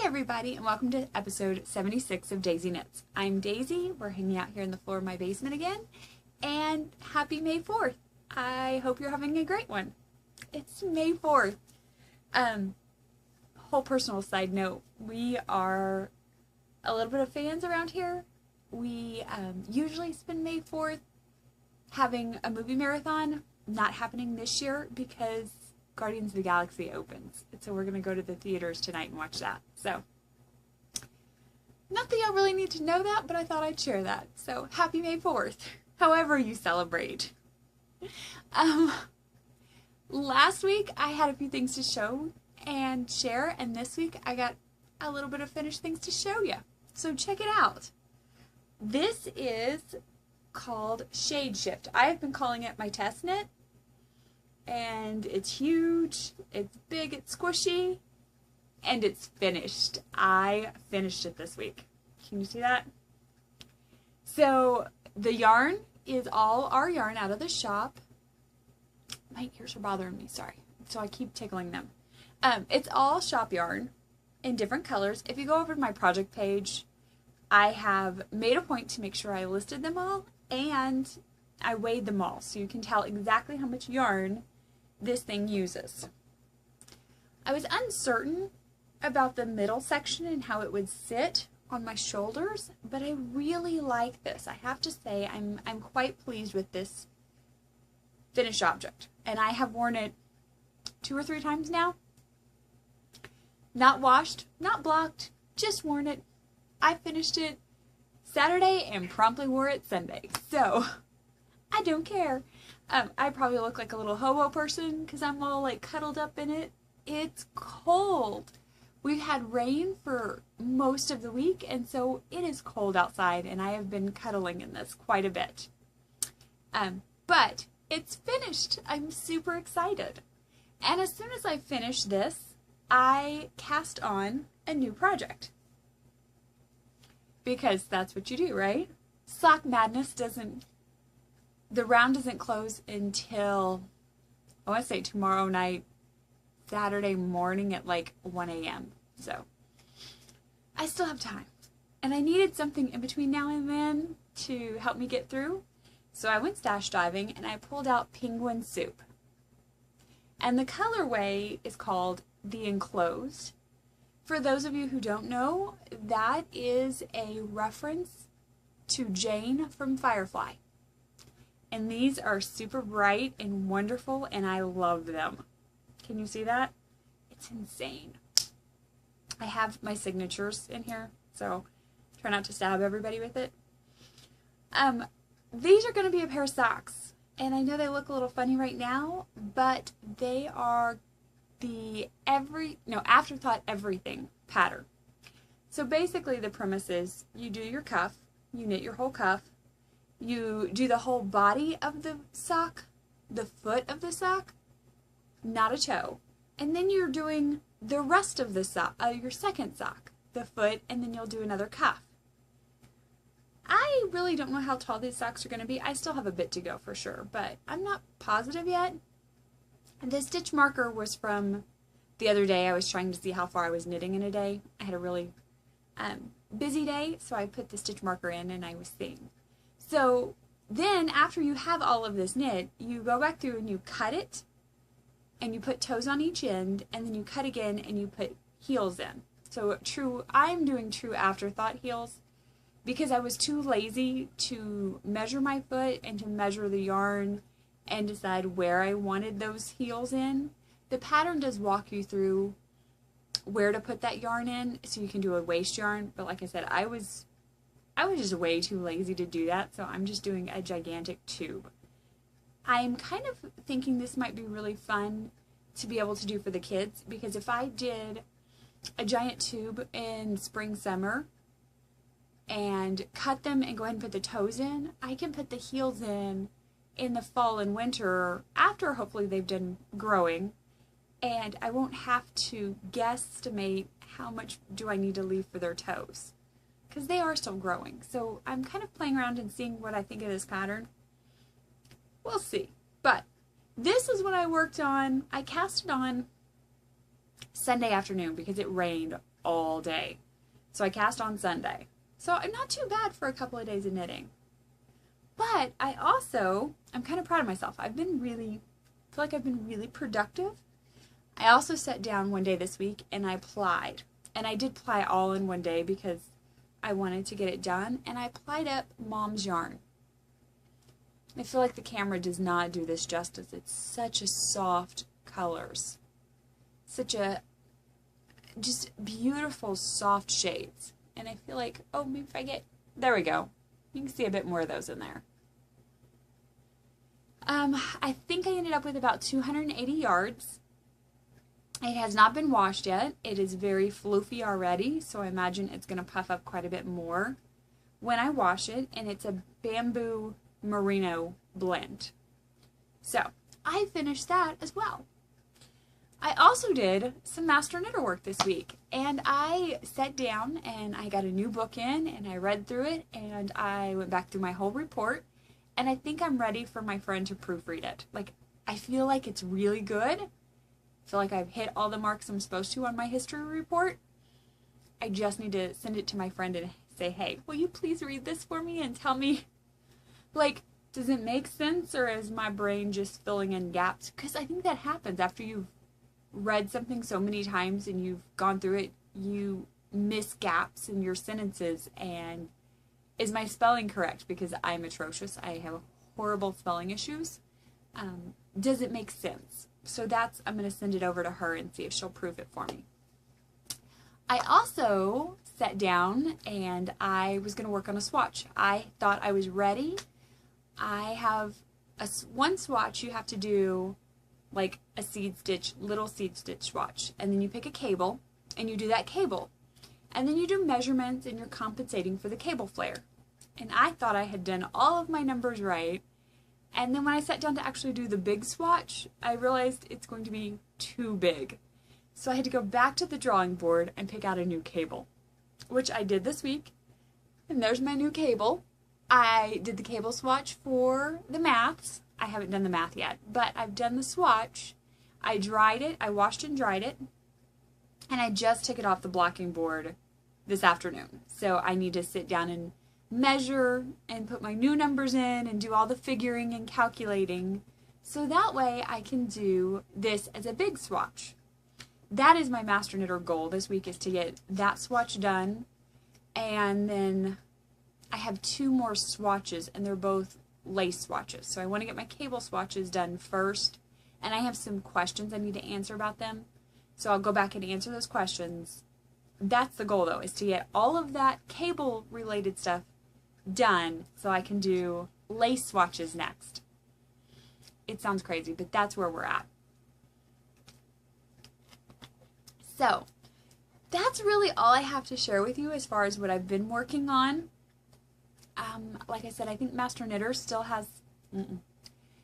everybody, and welcome to episode 76 of Daisy Knits. I'm Daisy. We're hanging out here in the floor of my basement again, and happy May 4th. I hope you're having a great one. It's May 4th. Whole personal side note, we are a little bit of fans around here. We usually spend May 4th having a movie marathon, not happening this year because Guardians of the Galaxy opens. So we're going to go to the theaters tonight and watch that. So, not that y'all really need to know that, but I thought I'd share that. So, happy May 4th, however you celebrate. Last week I had a few things to show and share, and this week I got a little bit of finished things to show you. So check it out. This is called Shade Shift. I have been calling it my test knit. And it's huge, it's big, it's squishy, and it's finished. I finished it this week. Can you see that? So the yarn is all our yarn out of the shop. My ears are bothering me, sorry. So I keep tickling them. It's all shop yarn in different colors. If you go over to my project page, I have made a point to make sure I listed them all, and I weighed them all so you can tell exactly how much yarn this thing uses. I was uncertain about the middle section and how it would sit on my shoulders, but I really like this. I have to say I'm quite pleased with this finished object, and I have worn it 2 or 3 times now. Not washed, not blocked, just worn it. I finished it Saturday and promptly wore it Sunday, so I don't care. I probably look like a little hobo person because I'm all like cuddled up in it. It's cold. We've had rain for most of the week, and so it is cold outside, and I have been cuddling in this quite a bit. But it's finished. I'm super excited. And as soon as I finish this, I cast on a new project. Because that's what you do, right? Sock Madness the round doesn't close until, I want to say tomorrow night, Saturday morning at like 1 a.m. So, I still have time. And I needed something in between now and then to help me get through. So I went stash diving and I pulled out Penguin Soup. And the colorway is called The Enclosed. For those of you who don't know, that is a reference to Jane from Firefly. And these are super bright and wonderful, and I love them. Can you see that? It's insane. I have my signatures in here, so try not to stab everybody with it. These are going to be a pair of socks, and I know they look a little funny right now, but they are the Afterthought Everything pattern. So basically the premise is you do your cuff, you knit your whole cuff, you do the whole body of the sock, the foot of the sock, not a toe. And then you're doing the rest of the sock, your second sock, the foot, and then you'll do another cuff. I really don't know how tall these socks are going to be. I still have a bit to go for sure, but I'm not positive yet. And the stitch marker was from the other day. I was trying to see how far I was knitting in a day. I had a really busy day, so I put the stitch marker in and I was seeing. So then after you have all of this knit, you go back through and you cut it, and you put toes on each end, and then you cut again and you put heels in. So I'm doing true afterthought heels because I was too lazy to measure my foot and to measure the yarn and decide where I wanted those heels in. The pattern does walk you through where to put that yarn in so you can do a waist yarn, but like I said, I was just way too lazy to do that, so I'm just doing a gigantic tube. I'm kind of thinking this might be really fun to be able to do for the kids, because if I did a giant tube in spring, summer, and cut them and go ahead and put the toes in, I can put the heels in the fall and winter after hopefully they've done growing, and I won't have to guesstimate how much do I need to leave for their toes, because they are still growing. So I'm kind of playing around and seeing what I think of this pattern. We'll see. But this is what I worked on. I cast it on Sunday afternoon because it rained all day. So I cast on Sunday. So I'm not too bad for a couple of days of knitting. But I'm kind of proud of myself. I feel like I've been really productive. I also sat down one day this week and I plied. And I did ply all in one day because I wanted to get it done. And I plied up Mom's yarn. I feel like the camera does not do this justice. It's such a soft colors. Just beautiful soft shades. And I feel like, oh, maybe if there we go. You can see a bit more of those in there. I think I ended up with about 280 yards. It has not been washed yet. It is very floofy already, so I imagine it's going to puff up quite a bit more when I wash it, and it's a bamboo merino blend. So, I finished that as well. I also did some master knitter work this week, and I sat down and I got a new book in and I read through it and I went back through my whole report, and I think I'm ready for my friend to proofread it. Like, I feel like it's really good. I feel like I've hit all the marks I'm supposed to on my history report. I just need to send it to my friend and say, hey, will you please read this for me and tell me, like, does it make sense or is my brain just filling in gaps? Because I think that happens after you've read something so many times and you've gone through it, you miss gaps in your sentences. And is my spelling correct? Because I'm atrocious. I have horrible spelling issues. Does it make sense? So I'm going to send it over to her and see if she'll proof it for me. I also sat down and I was going to work on a swatch. I thought I was ready. I have one swatch you have to do like a little seed stitch swatch. And then you pick a cable and you do that cable. And then you do measurements and you're compensating for the cable flare. And I thought I had done all of my numbers right. And then when I sat down to actually do the big swatch, I realized it's going to be too big. So I had to go back to the drawing board and pick out a new cable, which I did this week. And there's my new cable. I did the cable swatch for the maths. I haven't done the math yet, but I've done the swatch. I dried it. I washed and dried it. And I just took it off the blocking board this afternoon. So I need to sit down and measure and put my new numbers in and do all the figuring and calculating. So that way I can do this as a big swatch. That is my master knitter goal this week, is to get that swatch done. And then I have 2 more swatches and they're both lace swatches. So I want to get my cable swatches done first. And I have some questions I need to answer about them. So I'll go back and answer those questions. That's the goal though, is to get all of that cable related stuff done so I can do lace swatches next. It sounds crazy, but that's where we're at. So that's really all I have to share with you as far as what I've been working on. Like I said, I think Master Knitter still has,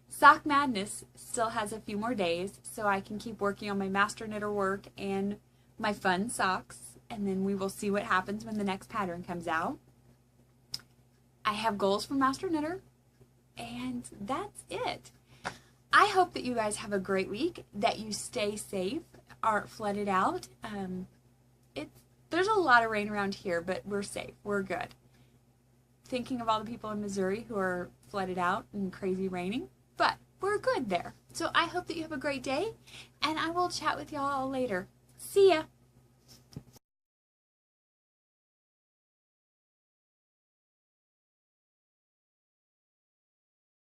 Sock Madness still has a few more days, so I can keep working on my Master Knitter work and my fun socks, and then we will see what happens when the next pattern comes out. I have goals for Master Knitter, and that's it. I hope that you guys have a great week, that you stay safe, aren't flooded out. There's a lot of rain around here, but we're safe. We're good. Thinking of all the people in Missouri who are flooded out and crazy raining, but we're good there. So I hope that you have a great day, and I will chat with y'all later. See ya!